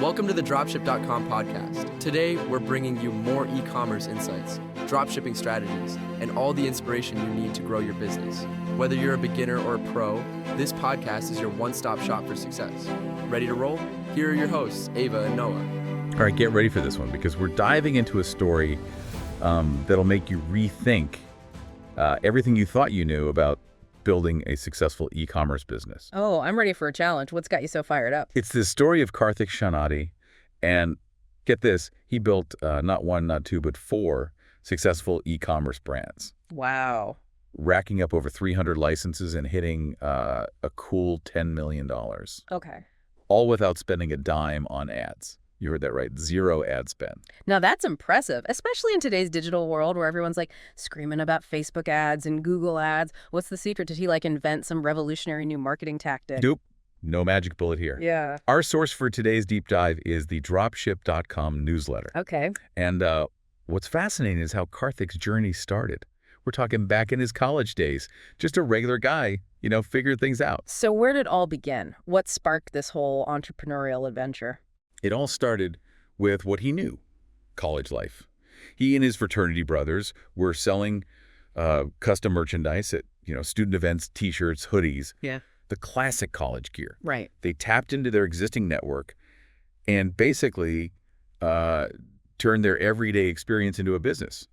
Welcome to the Dropship.com podcast. Today, we're bringing you more e-commerce insights, dropshipping strategies, and all the inspiration you need to grow your business. Whether you're a beginner or a pro, this podcast is your one-stop shop for success. Ready to roll? Here are your hosts, Ava and Noah. All right, get ready for this one because we're diving into a story that'll make you rethink everything you thought you knew about building a successful e-commerce business. Oh, I'm ready for a challenge. What's got you so fired up? It's the story of Karthik Shanadi, and get this, he built not one, not two, but 4 successful e-commerce brands. Wow. Racking up over 300 licenses and hitting a cool $10 million. Okay. All without spending a dime on ads. You heard that right, 0 ad spend. Now that's impressive, especially in today's digital world where everyone's like screaming about Facebook ads and Google ads. What's the secret? Did he like invent some revolutionary new marketing tactic? Nope. No magic bullet here. Yeah. Our source for today's deep dive is the Dropship.com newsletter. Okay. And what's fascinating is how Karthik's journey started. We're talking back in his college days. Just a regular guy, figured things out. So where did it all begin? What sparked this whole entrepreneurial adventure? It all started with what he knew, college life. He and his fraternity brothers were selling custom merchandise at, student events, T-shirts, hoodies. Yeah. The classic college gear. Right. They tapped into their existing network and basically turned their everyday experience into a business.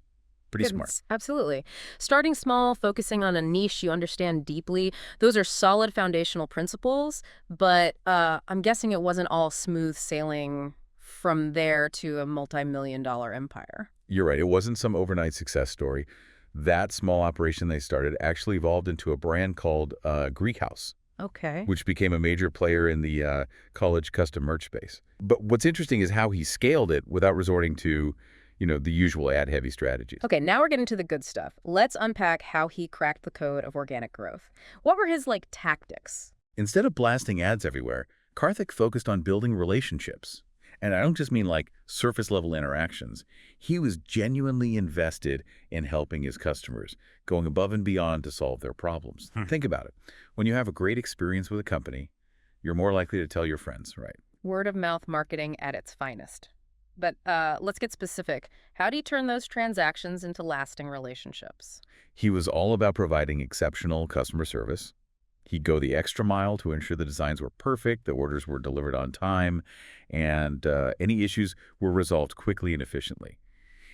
Pretty smart. Absolutely. Starting small, focusing on a niche you understand deeply, those are solid foundational principles, but I'm guessing it wasn't all smooth sailing from there to a multi-million-dollar empire. You're right. It wasn't some overnight success story. That small operation they started actually evolved into a brand called Greek House. Okay. Which became a major player in the college custom merch space. But what's interesting is how he scaled it without resorting to the usual ad-heavy strategies. Okay, now we're getting to the good stuff. Let's unpack how he cracked the code of organic growth. What were his, tactics? Instead of blasting ads everywhere, Karthik focused on building relationships. And I don't just mean surface-level interactions. He was genuinely invested in helping his customers, going above and beyond to solve their problems. Think about it. When you have a great experience with a company, you're more likely to tell your friends, right? Word-of-mouth marketing at its finest. But let's get specific. How do you turn those transactions into lasting relationships? He was all about providing exceptional customer service. He'd go the extra mile to ensure the designs were perfect, the orders were delivered on time, and any issues were resolved quickly and efficiently.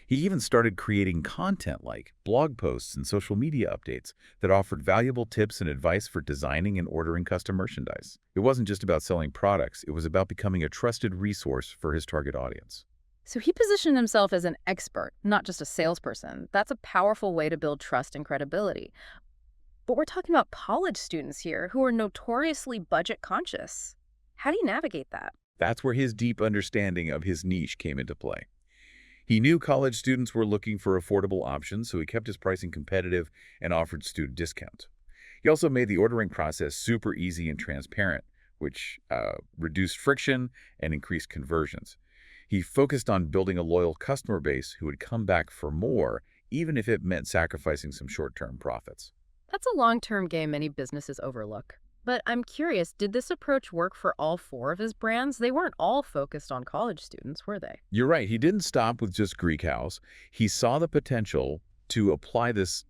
He even started creating content like blog posts and social media updates that offered valuable tips and advice for designing and ordering custom merchandise. It wasn't just about selling products, it was about becoming a trusted resource for his target audience. So he positioned himself as an expert, not just a salesperson. That's a powerful way to build trust and credibility. But we're talking about college students here who are notoriously budget conscious. How do you navigate that? That's where his deep understanding of his niche came into play. He knew college students were looking for affordable options, so he kept his pricing competitive and offered student discounts. He also made the ordering process super easy and transparent, which reduced friction and increased conversions. He focused on building a loyal customer base who would come back for more, even if it meant sacrificing some short-term profits. That's a long-term game many businesses overlook. But I'm curious, did this approach work for all 4 of his brands? They weren't all focused on college students, were they? You're right. He didn't stop with just Greek House. He saw the potential to apply this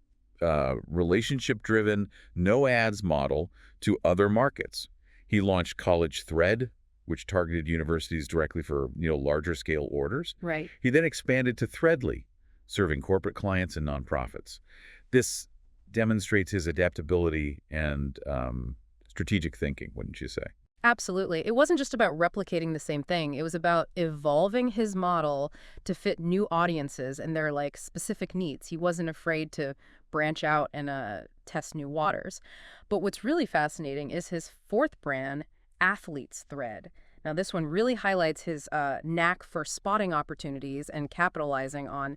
relationship-driven, no ads model to other markets. He launched College Thread, which targeted universities directly for larger scale orders. Right. He then expanded to Threadly, serving corporate clients and nonprofits. This demonstrates his adaptability and strategic thinking, wouldn't you say? Absolutely. It wasn't just about replicating the same thing. It was about evolving his model to fit new audiences and their specific needs. He wasn't afraid to branch out and test new waters. But what's really fascinating is his 4th brand, Athletes Thread. Now, this one really highlights his knack for spotting opportunities and capitalizing on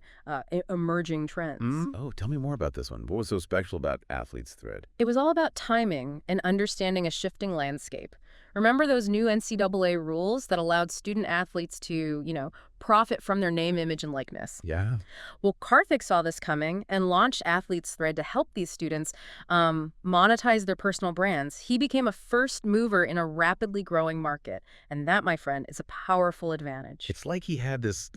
emerging trends. Oh, tell me more about this one. What was so special about Athletes Thread? It was all about timing and understanding a shifting landscape. Remember those new NCAA rules that allowed student athletes to, profit from their name, image, and likeness? Yeah. Well, Karthik saw this coming and launched Athletes Thread to help these students monetize their personal brands. He became a first mover in a rapidly growing market. And that, my friend, is a powerful advantage. It's like he had this,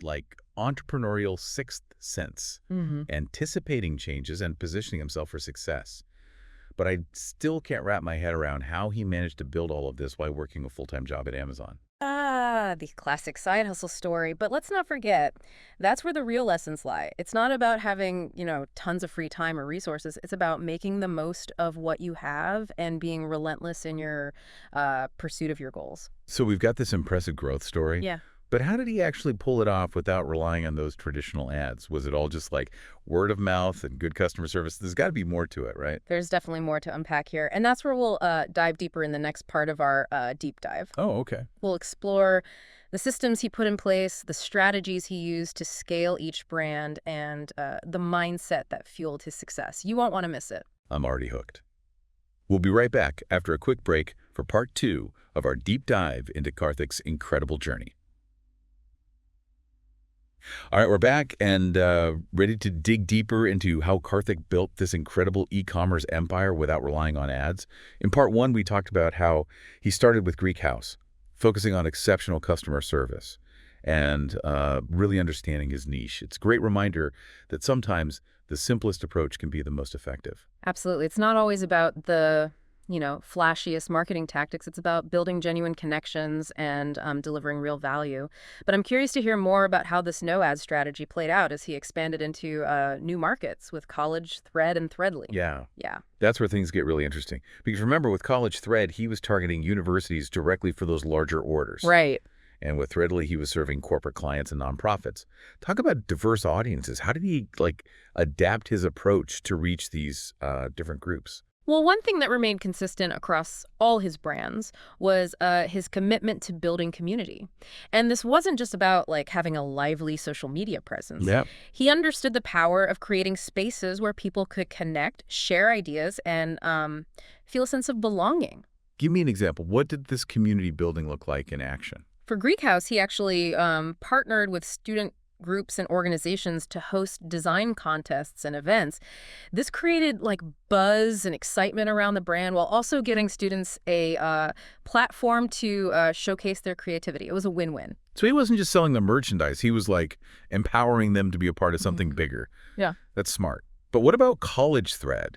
entrepreneurial sixth sense, anticipating changes and positioning himself for success. But I still can't wrap my head around how he managed to build all of this while working a full-time job at Amazon. The classic side hustle story. But let's not forget, that's where the real lessons lie. It's not about having, tons of free time or resources. It's about making the most of what you have and being relentless in your pursuit of your goals. So we've got this impressive growth story. Yeah. But how did he actually pull it off without relying on those traditional ads? Was it all just word of mouth and good customer service? There's got to be more to it, right? There's definitely more to unpack here. And that's where we'll dive deeper in the next part of our deep dive. Oh, okay. We'll explore the systems he put in place, the strategies he used to scale each brand, and the mindset that fueled his success. You won't want to miss it. I'm already hooked. We'll be right back after a quick break for part 2 of our deep dive into Karthik's incredible journey. All right, we're back and ready to dig deeper into how Karthik built this incredible e-commerce empire without relying on ads. In part 1, we talked about how he started with Greek House, focusing on exceptional customer service and really understanding his niche. It's a great reminder that sometimes the simplest approach can be the most effective. Absolutely. It's not always about the flashiest marketing tactics. It's about building genuine connections and delivering real value. But I'm curious to hear more about how this no-ad strategy played out as he expanded into new markets with College, Thread, and Threadly. Yeah. Yeah. That's where things get really interesting. Because remember, with College Thread, he was targeting universities directly for those larger orders. Right. And with Threadly, he was serving corporate clients and nonprofits. Talk about diverse audiences. How did he adapt his approach to reach these different groups? Well, one thing that remained consistent across all his brands was his commitment to building community. And this wasn't just about having a lively social media presence. Yeah. He understood the power of creating spaces where people could connect, share ideas, and feel a sense of belonging. Give me an example. What did this community building look like in action? For Greek House, he actually partnered with student groups and organizations to host design contests and events. This created buzz and excitement around the brand while also giving students a platform to showcase their creativity. It was a win-win. So he wasn't just selling them merchandise. He was empowering them to be a part of something bigger. Yeah. That's smart. But what about College Thread,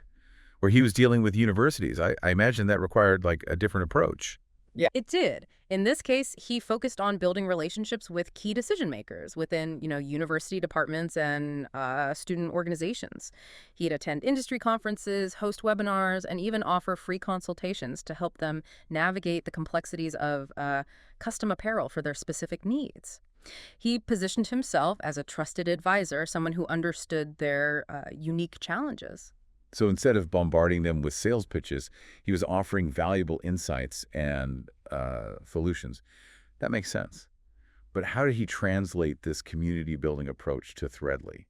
where he was dealing with universities? I imagine that required a different approach. Yeah, it did. In this case, he focused on building relationships with key decision makers within, university departments and student organizations. He'd attend industry conferences, host webinars, and even offer free consultations to help them navigate the complexities of custom apparel for their specific needs. He positioned himself as a trusted advisor, someone who understood their unique challenges. So instead of bombarding them with sales pitches, he was offering valuable insights and solutions. That makes sense. But how did he translate this community-building approach to Threadly,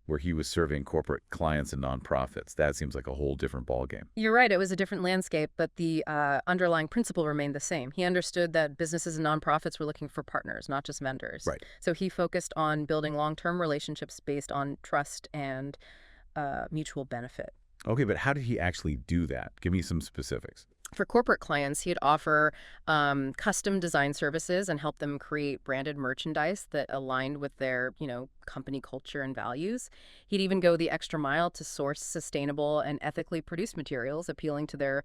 where he was serving corporate clients and nonprofits? That seems like a whole different ballgame. You're right. It was a different landscape, but the underlying principle remained the same. He understood that businesses and nonprofits were looking for partners, not just vendors. Right. So he focused on building long-term relationships based on trust and mutual benefit. Okay, but how did he actually do that? Give me some specifics. For corporate clients, he'd offer custom design services and help them create branded merchandise that aligned with their, company culture and values. He'd even go the extra mile to source sustainable and ethically produced materials, appealing to their,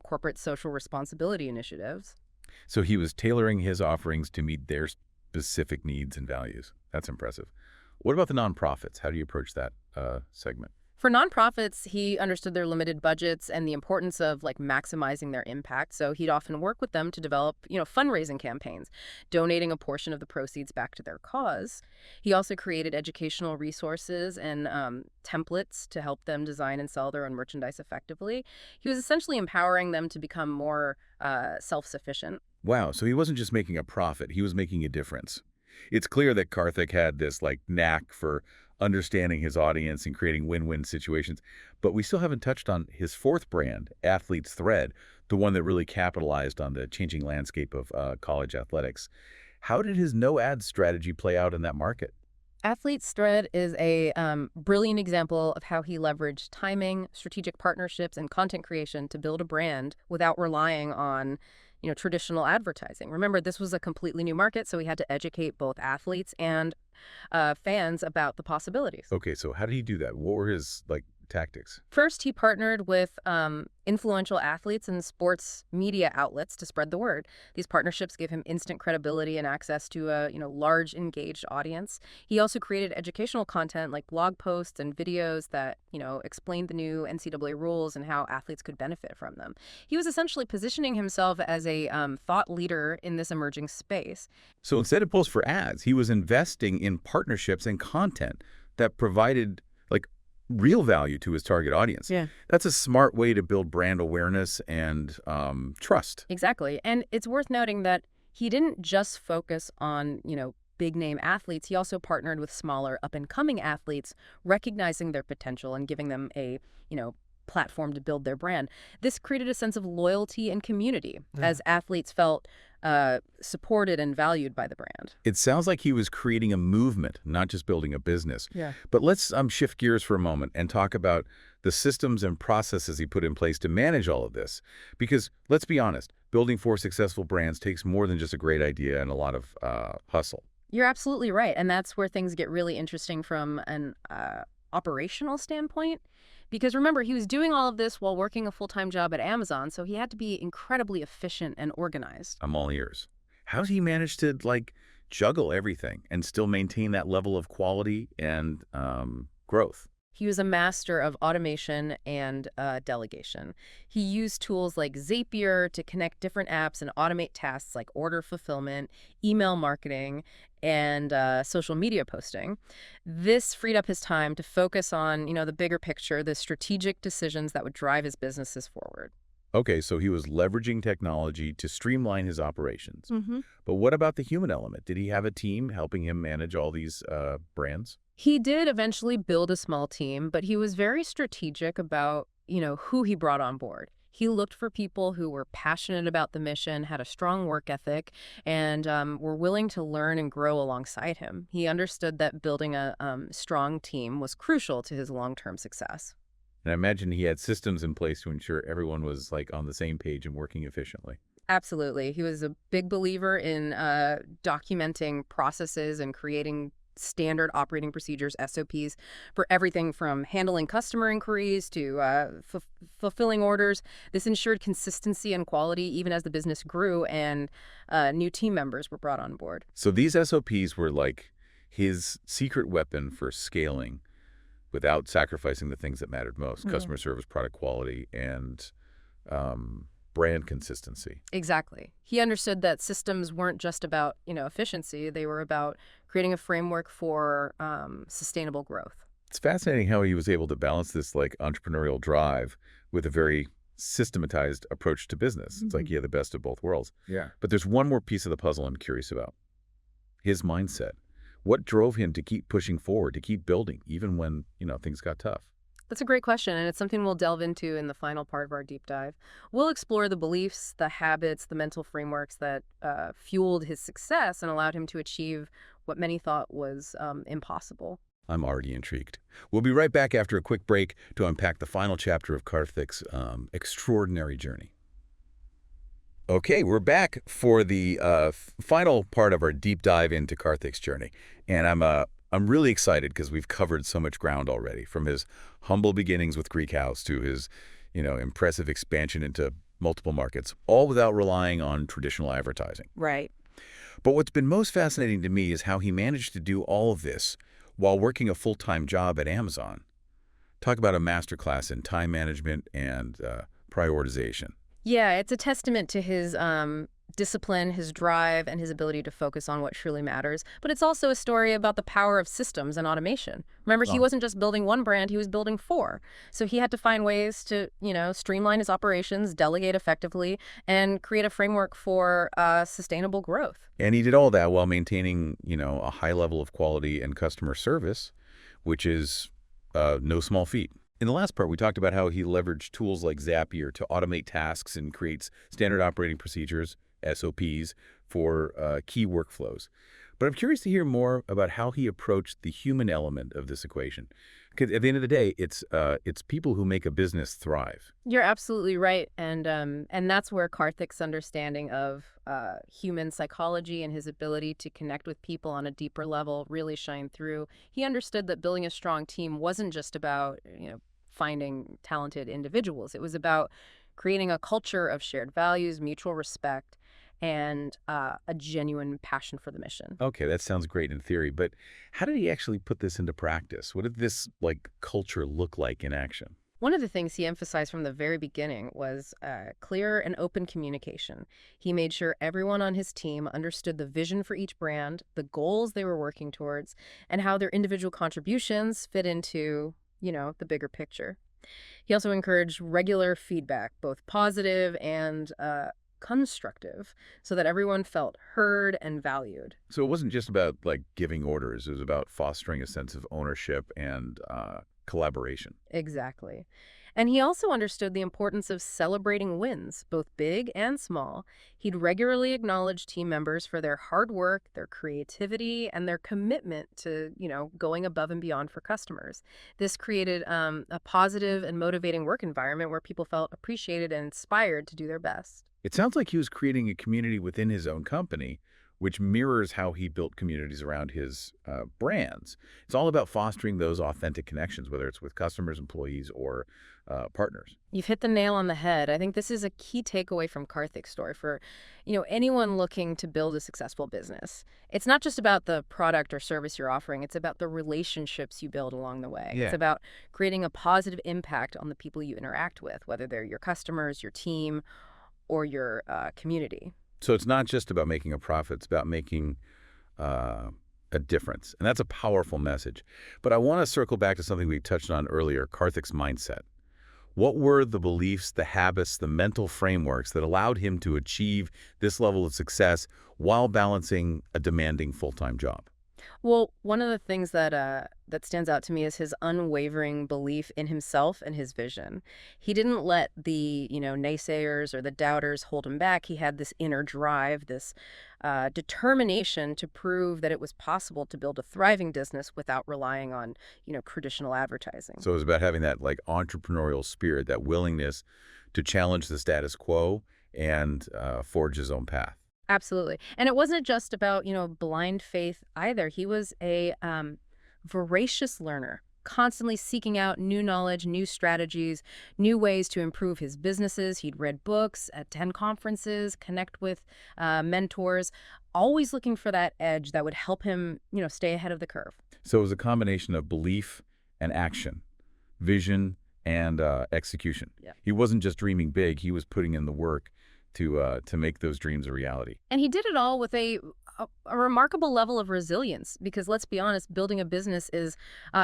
corporate social responsibility initiatives. So he was tailoring his offerings to meet their specific needs and values. That's impressive. What about the nonprofits? How do you approach that segment? For nonprofits, he understood their limited budgets and the importance of maximizing their impact. So he'd often work with them to develop, fundraising campaigns, donating a portion of the proceeds back to their cause. He also created educational resources and templates to help them design and sell their own merchandise effectively. He was essentially empowering them to become more self-sufficient. Wow, so he wasn't just making a profit, he was making a difference. It's clear that Karthik had this knack for understanding his audience and creating win-win situations. But we still haven't touched on his fourth brand, Athletes Thread, the one that really capitalized on the changing landscape of college athletics. How did his no-ads strategy play out in that market? Athlete's Thread is a brilliant example of how he leveraged timing, strategic partnerships, and content creation to build a brand without relying on, traditional advertising. Remember, this was a completely new market, so he had to educate both athletes and fans about the possibilities. Okay, so how did he do that? What were his, tactics? First, he partnered with influential athletes and sports media outlets to spread the word. These partnerships gave him instant credibility and access to a large engaged audience. He also created educational content like blog posts and videos that explained the new NCAA rules and how athletes could benefit from them. He was essentially positioning himself as a thought leader in this emerging space. So instead of posts for ads, he was investing in partnerships and content that provided real value to his target audience. Yeah. That's a smart way to build brand awareness and trust. Exactly. And it's worth noting that he didn't just focus on, big name athletes. He also partnered with smaller up and coming athletes, recognizing their potential and giving them a, platform to build their brand. This created a sense of loyalty and community as athletes felt supported and valued by the brand. It sounds like he was creating a movement, not just building a business. Yeah. But let's shift gears for a moment and talk about the systems and processes he put in place to manage all of this. Because let's be honest, building 4 successful brands takes more than just a great idea and a lot of hustle. You're absolutely right. And that's where things get really interesting from an operational standpoint. Because remember, he was doing all of this while working a full-time job at Amazon, so he had to be incredibly efficient and organized. I'm all ears. How does he manage to, juggle everything and still maintain that level of quality and growth? He was a master of automation and delegation. He used tools like Zapier to connect different apps and automate tasks like order fulfillment, email marketing, and social media posting. This freed up his time to focus on, the bigger picture, the strategic decisions that would drive his businesses forward. Okay, so he was leveraging technology to streamline his operations. Mm-hmm. But what about the human element? Did he have a team helping him manage all these brands? He did eventually build a small team, but he was very strategic about, who he brought on board. He looked for people who were passionate about the mission, had a strong work ethic, and were willing to learn and grow alongside him. He understood that building a strong team was crucial to his long-term success. And I imagine he had systems in place to ensure everyone was on the same page and working efficiently. Absolutely. He was a big believer in documenting processes and creating standard operating procedures, SOPs, for everything from handling customer inquiries to fulfilling orders. This ensured consistency and quality even as the business grew and new team members were brought on board. So these SOPs were his secret weapon for scaling without sacrificing the things that mattered most, customer service, product quality, and brand consistency. Exactly. He understood that systems weren't just about, efficiency. They were about creating a framework for sustainable growth. It's fascinating how he was able to balance this entrepreneurial drive with a very systematized approach to business. It's like he had the best of both worlds. Yeah. But there's one more piece of the puzzle I'm curious about. His mindset. What drove him to keep pushing forward, to keep building, even when, things got tough? That's a great question, and it's something we'll delve into in the final part of our deep dive. We'll explore the beliefs, the habits, the mental frameworks that fueled his success and allowed him to achieve what many thought was impossible. I'm already intrigued. We'll be right back after a quick break to unpack the final chapter of Karthik's extraordinary journey. Okay, we're back for the final part of our deep dive into Karthik's journey, and I'm really excited because we've covered so much ground already, from his humble beginnings with Greek House to his, impressive expansion into multiple markets, all without relying on traditional advertising. Right. But what's been most fascinating to me is how he managed to do all of this while working a full-time job at Amazon. Talk about a masterclass in time management and prioritization. Yeah, it's a testament to his discipline, his drive, and his ability to focus on what truly matters. But it's also a story about the power of systems and automation. Remember, he wasn't just building one brand, he was building 4. So he had to find ways to, streamline his operations, delegate effectively, and create a framework for sustainable growth. And he did all that while maintaining, a high level of quality and customer service, which is no small feat. In the last part, we talked about how he leveraged tools like Zapier to automate tasks and creates standard operating procedures, SOPs, for key workflows. But I'm curious to hear more about how he approached the human element of this equation. Because at the end of the day, it's people who make a business thrive. You're absolutely right, and that's where Karthik's understanding of human psychology and his ability to connect with people on a deeper level really shine through. He understood that building a strong team wasn't just about, finding talented individuals. It was about creating a culture of shared values, mutual respect, and a genuine passion for the mission. Okay, that sounds great in theory, but how did he actually put this into practice? What did this culture look like in action? One of the things he emphasized from the very beginning was clear and open communication. He made sure everyone on his team understood the vision for each brand, the goals they were working towards, and how their individual contributions fit into, the bigger picture. He also encouraged regular feedback, both positive and constructive, so that everyone felt heard and valued. So it wasn't just about giving orders, it was about fostering a sense of ownership and collaboration. Exactly. And he also understood the importance of celebrating wins, both big and small. He'd regularly acknowledge team members for their hard work, their creativity, and their commitment to, going above and beyond for customers. This created a positive and motivating work environment where people felt appreciated and inspired to do their best. It sounds like he was creating a community within his own company, which mirrors how he built communities around his brands. It's all about fostering those authentic connections, whether it's with customers, employees, or partners. You've hit the nail on the head. I think this is a key takeaway from Karthik's story for, anyone looking to build a successful business. It's not just about the product or service you're offering. It's about the relationships you build along the way. Yeah. It's about creating a positive impact on the people you interact with, whether they're your customers, your team, or your community. So it's not just about making a profit, it's about making a difference. And that's a powerful message. But I want to circle back to something we touched on earlier, Karthik's mindset. What were the beliefs, the habits, the mental frameworks that allowed him to achieve this level of success while balancing a demanding full-time job? Well, one of the things that stands out to me is his unwavering belief in himself and his vision. He didn't let the, naysayers or the doubters hold him back. He had this inner drive, this determination to prove that it was possible to build a thriving business without relying on, traditional advertising. So it was about having that entrepreneurial spirit, that willingness to challenge the status quo and forge his own path. Absolutely. And it wasn't just about, blind faith either. He was a voracious learner, constantly seeking out new knowledge, new strategies, new ways to improve his businesses. He'd read books, attend conferences, connect with mentors, always looking for that edge that would help him, stay ahead of the curve. So it was a combination of belief and action, vision and execution. Yeah. He wasn't just dreaming big, he was putting in the work to make those dreams a reality. And he did it all with a remarkable level of resilience, because let's be honest, building a business is,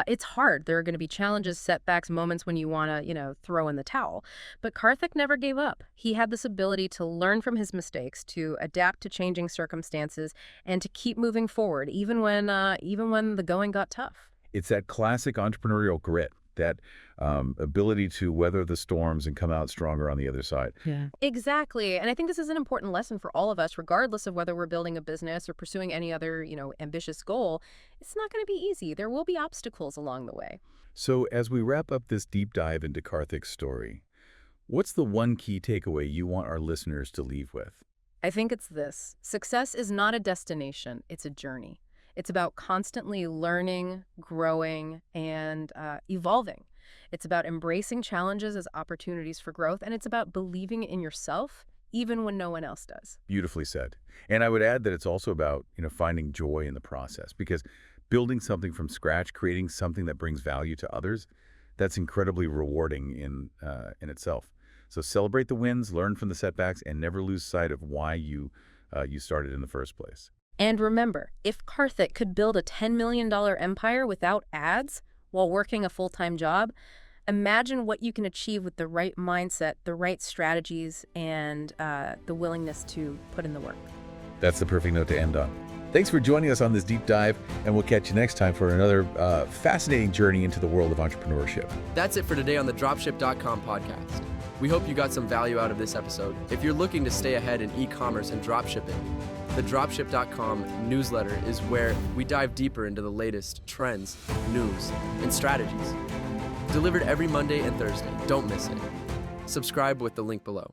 it's hard. There are going to be challenges, setbacks, moments when you want to, throw in the towel. But Karthik never gave up. He had this ability to learn from his mistakes, to adapt to changing circumstances, and to keep moving forward, even when the going got tough. It's that classic entrepreneurial grit, that ability to weather the storms and come out stronger on the other side. Yeah. Exactly. And I think this is an important lesson for all of us, regardless of whether we're building a business or pursuing any other, ambitious goal. It's not going to be easy. There will be obstacles along the way. So as we wrap up this deep dive into Karthik's story, what's the one key takeaway you want our listeners to leave with? I think it's this. Success is not a destination. It's a journey. It's about constantly learning, growing, and evolving. It's about embracing challenges as opportunities for growth, and it's about believing in yourself even when no one else does. Beautifully said. And I would add that it's also about, finding joy in the process, because building something from scratch, creating something that brings value to others, that's incredibly rewarding in itself. So celebrate the wins, learn from the setbacks, and never lose sight of why you started in the first place. And remember, if Karthik could build a $10 million empire without ads while working a full-time job, imagine what you can achieve with the right mindset, the right strategies, and the willingness to put in the work. That's the perfect note to end on. Thanks for joining us on this deep dive, and we'll catch you next time for another fascinating journey into the world of entrepreneurship. That's it for today on the Dropship.com podcast. We hope you got some value out of this episode. If you're looking to stay ahead in e-commerce and dropshipping, the Dropship.com newsletter is where we dive deeper into the latest trends, news, and strategies. Delivered every Monday and Thursday. Don't miss it. Subscribe with the link below.